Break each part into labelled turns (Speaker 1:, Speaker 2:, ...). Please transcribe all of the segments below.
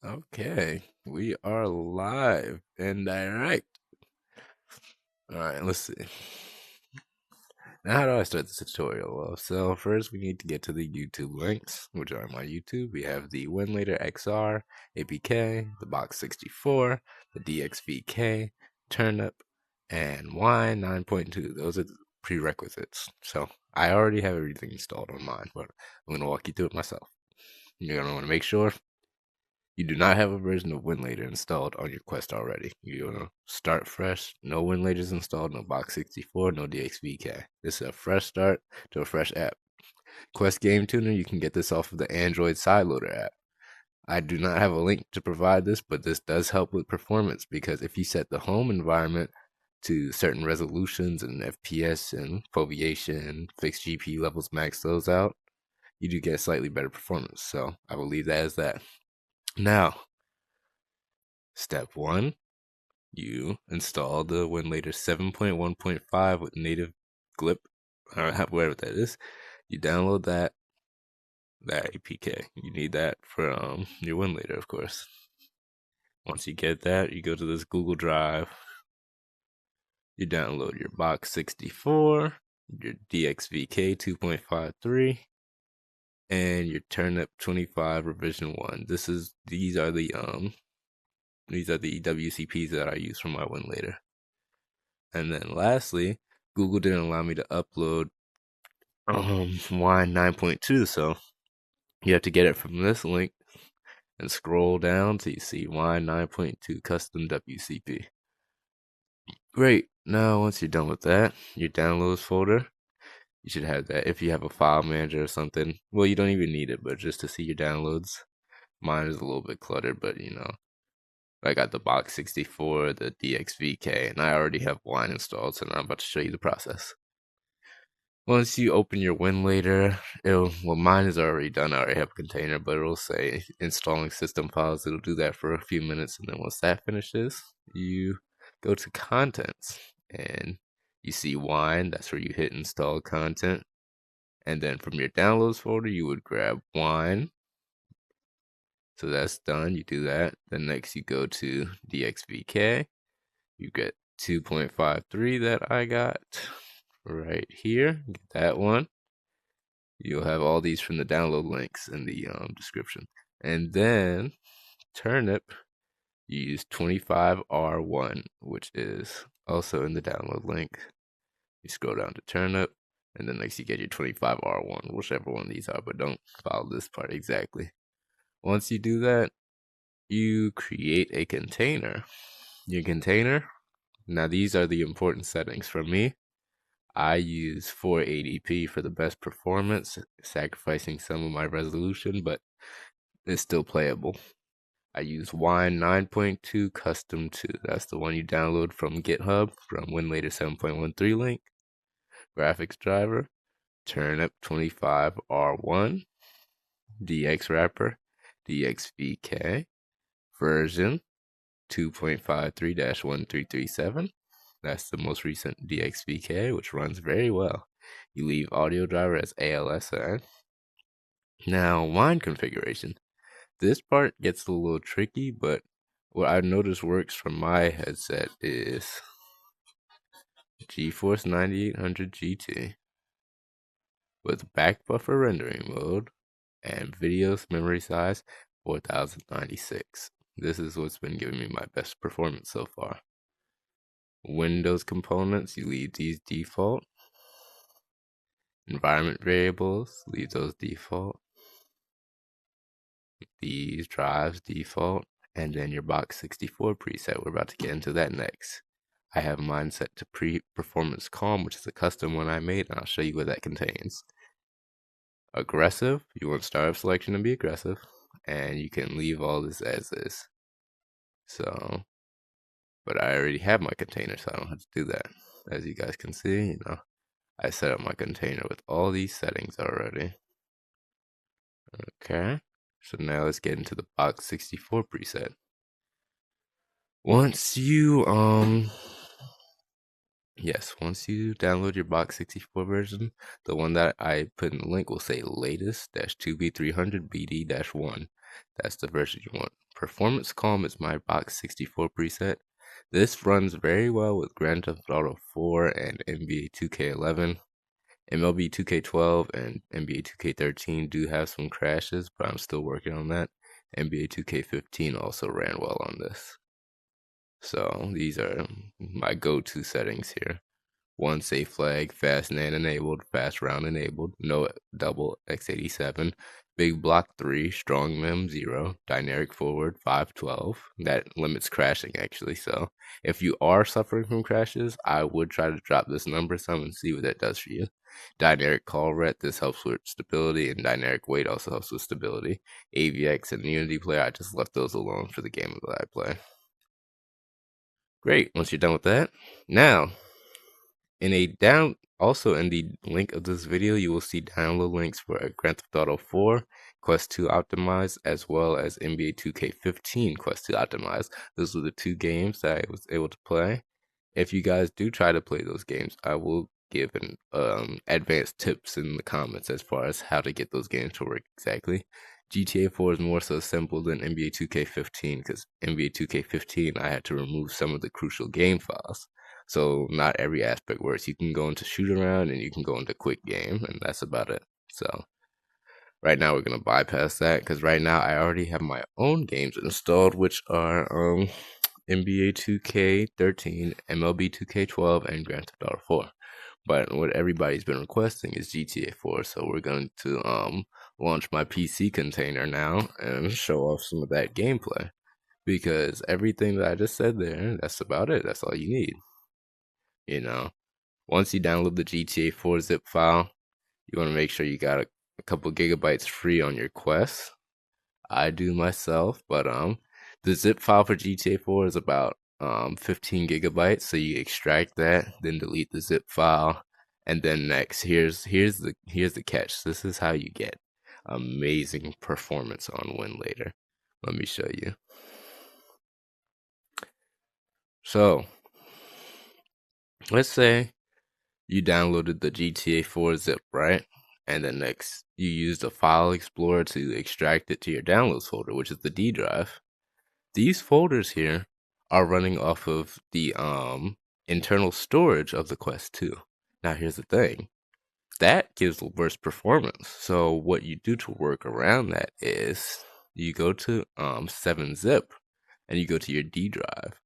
Speaker 1: Okay, we are live and direct. All right, let's see. Now, how do I start this tutorial? Well, so first we need to get to the YouTube links, which are my YouTube. We have the WinlatorXR, APK, the Box 64, the DXVK, Turnip, and Wine 9.2. Those are the prerequisites. So I already have everything installed on mine, but I'm going to walk you through it myself. You're going to want to make sure you do not have a version of WinLator installed on your Quest already. You're gonna start fresh. No WinLators installed, no Box 64, no DXVK. This is a fresh start to a fresh app. Quest Game Tuner, you can get this off of the Android Sideloader app. I do not have a link to provide this, but this does help with performance because if you set the home environment to certain resolutions and FPS and foveation, fixed GPU levels, max those out, you do get slightly better performance. So I will leave that as that. Now, step one, you install the WinLater 7.1.5 with native glip, or whatever that is. You download that APK. You need that for your WinLater, of course. Once you get that, you go to this Google Drive. You download your Box 64, your DXVK 2.53, and your Turnip 25 revision 1. These are the WCPs that I use for my WinLater. And then lastly, Google didn't allow me to upload Wine 9.2, so you have to get it from this link and scroll down till you see Wine 9.2 custom WCP. Great. Now, once you're done with that, your downloads folder, you should have that. If you have a file manager or something, well, you don't even need it, but just to see your downloads. Mine is a little bit cluttered, but I got the Box 64, the DXVK, and I already have Wine installed, so now I'm about to show you the process. Once you open your WinLater, mine is already done. I already have a container, but it'll say installing system files. It'll do that for a few minutes, and then once that finishes, you go to contents, and you see Wine. That's where you hit install content, and then from your downloads folder, you would grab Wine. So that's done. You do that. Then next, you go to DXVK. You get 2.53 that I got right here. Get that one. You'll have all these from the download links in the description. And then Turnip, you use 25R1, which is also in the download link. You scroll down to Turnip, and then next you get your 25R1, whichever one these are, but don't follow this part exactly. Once you do that, you create a container. Your container, now these are the important settings for me. I use 480p for the best performance, sacrificing some of my resolution, but it's still playable. I use Wine 9.2 Custom 2. That's the one you download from GitHub from WinLater 7.13 link. Graphics driver, Turnip 25R1, DX wrapper, DXVK, version 2.53-1337. That's the most recent DXVK, which runs very well. You leave audio driver as ALSN. Now, Wine configuration. This part gets a little tricky, but what I noticed works from my headset is GeForce 9800 GT with back buffer rendering mode and video memory size 4096. This is what's been giving me my best performance so far. Windows components, you leave these default. Environment variables, leave those default. These drives default. And then your Box 64 preset. We're about to get into that next. I have mine set to Performance Calm, which is a custom one I made, and I'll show you what that contains. Aggressive, you want startup selection to be aggressive, and you can leave all this as is. So, but I already have my container, so I don't have to do that. As you guys can see, I set up my container with all these settings already. Okay, so now let's get into the Box 64 preset. Once you download your Box 64 version, the one that I put in the link will say latest-2B300 BD-1. That's the version you want. Performance Calm is my box 64 preset. This runs very well with Grand Theft Auto 4 and NBA 2K11. MLB 2K12 and NBA 2K13 do have some crashes, but I'm still working on that. NBA 2K15 also ran well on this. So these are my go-to settings here. 1 safe flag, fast NAND enabled, fast round enabled, no double x87, big block 3, strong mem 0, dynamic forward 512. That limits crashing actually. So if you are suffering from crashes, I would try to drop this number some and see what that does for you. Dynamic call rate, this helps with stability, and dynamic weight also helps with stability. AVX and Unity Player, I just left those alone for the game that I play. Great, once you're done with that, now also in the link of this video, you will see download links for Grand Theft Auto 4 Quest 2 Optimized, as well as NBA 2K15 Quest 2 Optimized. Those were the 2 games that I was able to play. If you guys do try to play those games, I will give an advanced tips in the comments as far as how to get those games to work exactly. GTA4 is more so simple than NBA 2K15 because NBA 2K15 I had to remove some of the crucial game files. So not every aspect works. You can go into shoot around and you can go into quick game, and that's about it. So right now we're gonna bypass that because right now I already have my own games installed, which are NBA 2K13, MLB 2K12, and Grand Theft Auto 4. But what everybody's been requesting is GTA4, so we're going to launch my PC container now and show off some of that gameplay. Because everything that I just said there, that's about it. That's all you need. You know, once you download the GTA4 zip file, you want to make sure you got a couple gigabytes free on your Quest. I do myself, but the zip file for GTA4 is about 15 gigabytes. So you extract that, then delete the zip file, and then next here's the catch. This is how you get amazing performance on Winlator. Let me show you. So let's say you downloaded the GTA4 zip, right? And then next you use the file explorer to extract it to your downloads folder, which is the D drive. These folders here are running off of the internal storage of the Quest 2. Now here's the thing. That gives worse performance. So what you do to work around that is you go to 7-zip and you go to your D drive.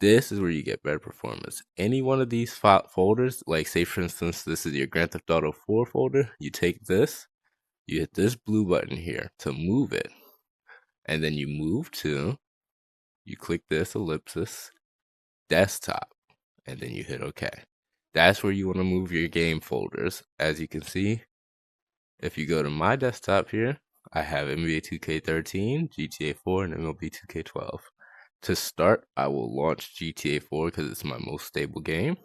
Speaker 1: This is where you get better performance. Any one of these folders, like say for instance, this is your Grand Theft Auto 4 folder, you take this, you hit this blue button here to move it, and then you move to, you click this ellipsis, desktop, and then you hit OK. That's where you want to move your game folders. As you can see, if you go to my desktop here, I have NBA 2K13, GTA 4, and MLB 2K12. To start, I will launch GTA 4 because it's my most stable game.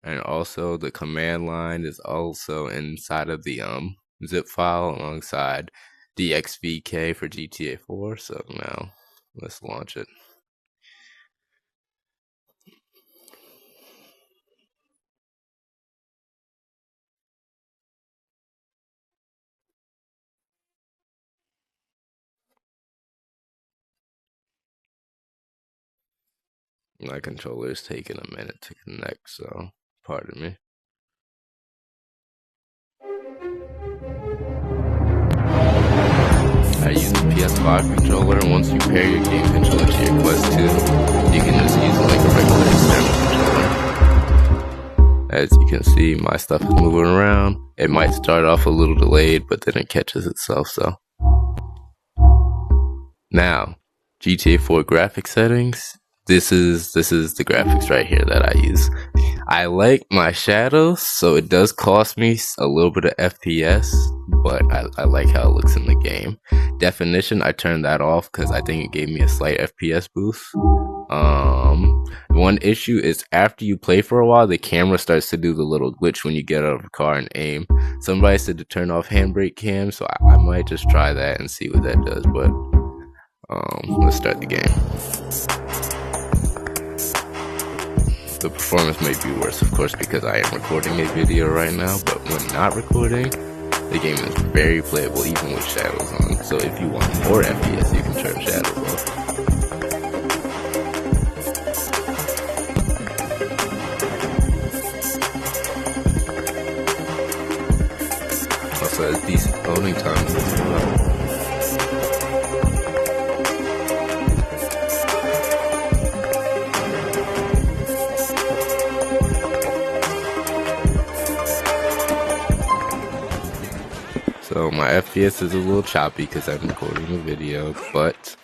Speaker 1: And also the command line is also inside of the zip file alongside DXVK for GTA 4. So now let's launch it. My controller is taking a minute to connect, so pardon me. I use the PS5 controller, and once you pair your game controller to your Quest 2, you can just use it like a regular external controller. As you can see, my stuff is moving around. It might start off a little delayed, but then it catches itself, so. Now, GTA 4 graphics settings. This is the graphics right here that I use. I like my shadows, so it does cost me a little bit of FPS, but I like how it looks in the game. Definition, I turned that off because I think it gave me a slight FPS boost. One issue is after you play for a while, the camera starts to do the little glitch when you get out of the car and aim. Somebody said to turn off handbrake cam, so I might just try that and see what that does, but let's start the game. The performance may be worse, of course, because I am recording a video right now, but when not recording, The game is very playable even with shadows on. So if you want more FPS, you can turn shadows off. Also has decent loading times as well. So my FPS is a little choppy because I'm recording a video, but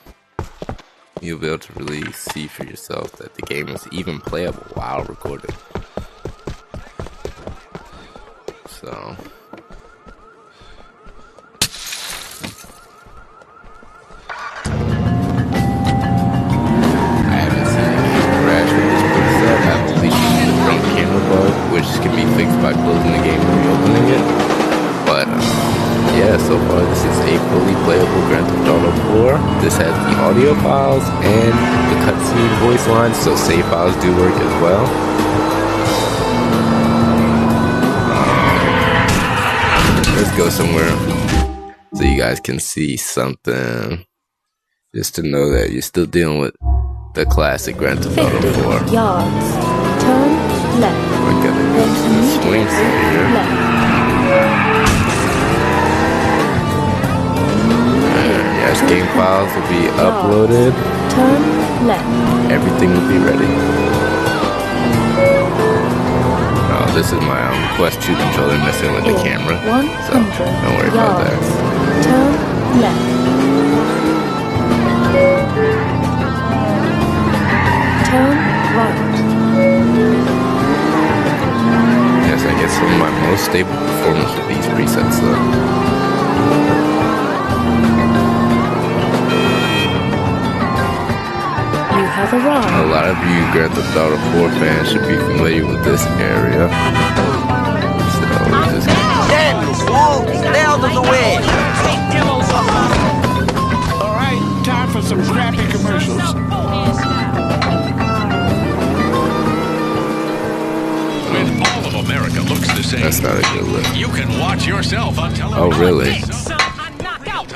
Speaker 1: you'll be able to really see for yourself that the game is even playable while recording. So I haven't seen any crash with this preset. I've only seen the front camera bug, which can be fixed by closing the game and reopening it. But yeah, so far this is a fully playable Grand Theft Auto 4. This has the audio files and the cutscene voice lines, so save files do work as well. Let's go somewhere so you guys can see something, just to know that you're still dealing with the classic Grand Theft Auto 4.
Speaker 2: Yards. Turn left.
Speaker 1: We're gonna go to the swing here. Yes, game files will be uploaded.
Speaker 2: Turn left.
Speaker 1: Everything will be ready. Oh, this is my Quest 2 controller messing with the camera, so don't worry about that.
Speaker 2: Turn left. Turn right.
Speaker 1: Yes, I get some of my most stable performance with these presets though.
Speaker 2: Have arrived.
Speaker 1: A lot of you Grand Theft Auto 4 fans should be familiar with this area. So just
Speaker 3: damn you, fool! Stay out of the way!
Speaker 4: Alright, time for some crappy commercials. When all of America looks the same,
Speaker 1: that's not a good look.
Speaker 4: You can watch yourself on television.
Speaker 1: Oh really?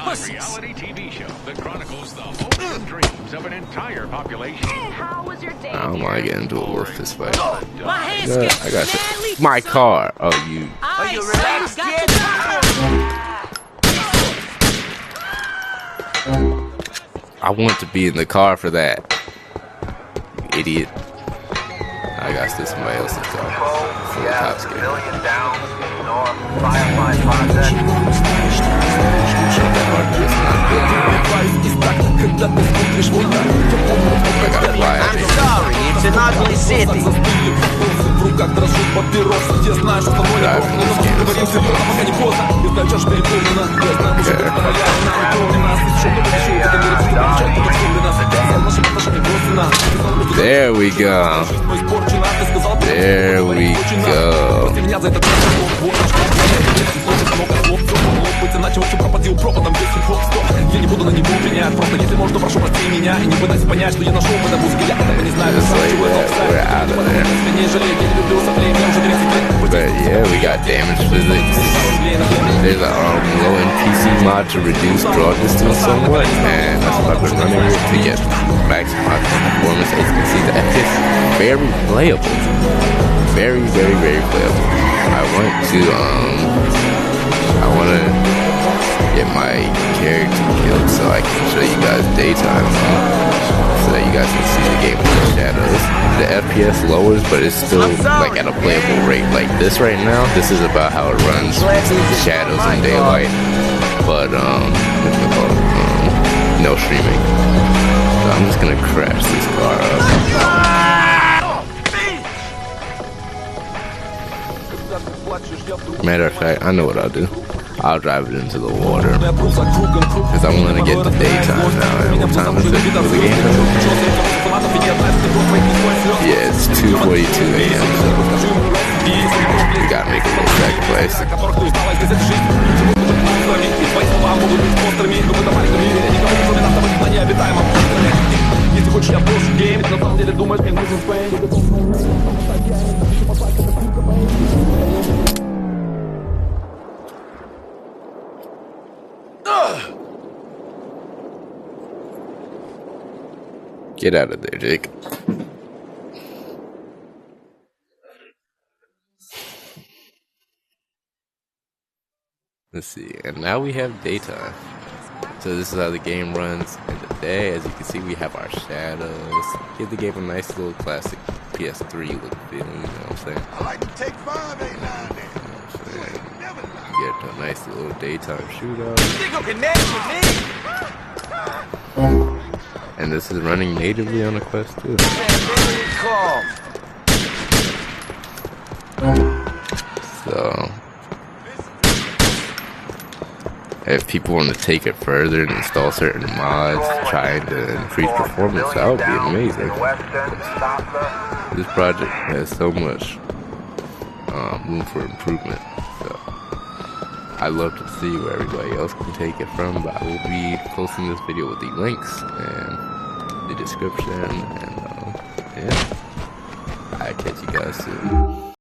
Speaker 4: Reality TV show that chronicles the hopes and dreams of an entire population.
Speaker 1: I don't mind getting into a wolf fist fight. I got you. My car. Oh, you.
Speaker 3: Are you relaxed yet?
Speaker 1: I want to be in the car for that. You idiot. I got this somebody else's car. For the cops game. I gotta fly out
Speaker 3: I'm
Speaker 1: here.
Speaker 3: sorry, it's an ugly city.
Speaker 1: There we go. There we go.
Speaker 5: Начал все пропадил пропадом весь хип-хоп 100. Я не буду на него пенять. Просто если можешь, то прошу прости меня. И не пытайся понять, что я нашел в этом музыке. Я этого не знаю. Не жалею, я не люблю соплей. Мне уже 30 лет.
Speaker 1: But yeah, we got damage physics. There's a low-end PC mod to reduce draw distance somewhat, and that's what I've been running with to get maximum performance. As you can see, the FPS is very playable. Very, very, very playable. I want to get my character killed so I can show you guys daytime, so that you guys can see the game with the shadows. The FPS lowers, but it's still like at a playable rate. Like this right now, this is about how it runs with shadows and daylight, but no streaming. So I'm just gonna crash this car up. Matter of fact, I know what I'll do. I'll drive it into the water, because I'm gonna get the daytime now. And what time is it for the game? Yeah, it's 2:42 a.m. So we gotta make a little sacrifice. Get out of there, Jake. Let's see, and now we have daytime. So this is how the game runs in the day. As you can see, we have our shadows. Give the game a nice little classic PS3 look feel, you know what I'm saying?
Speaker 6: I like to take 5 8 9 there. You ain't never lied.
Speaker 1: Get a nice little daytime shootout.
Speaker 3: Nigga connect with me.
Speaker 1: And this is running natively on the Quest too. So if people want to take it further and install certain mods, trying to increase performance, that would be amazing. This project has so much room for improvement. So I'd love to see where everybody else can take it from, but I will be posting this video with the links and the description, and yeah, I'll catch you guys soon.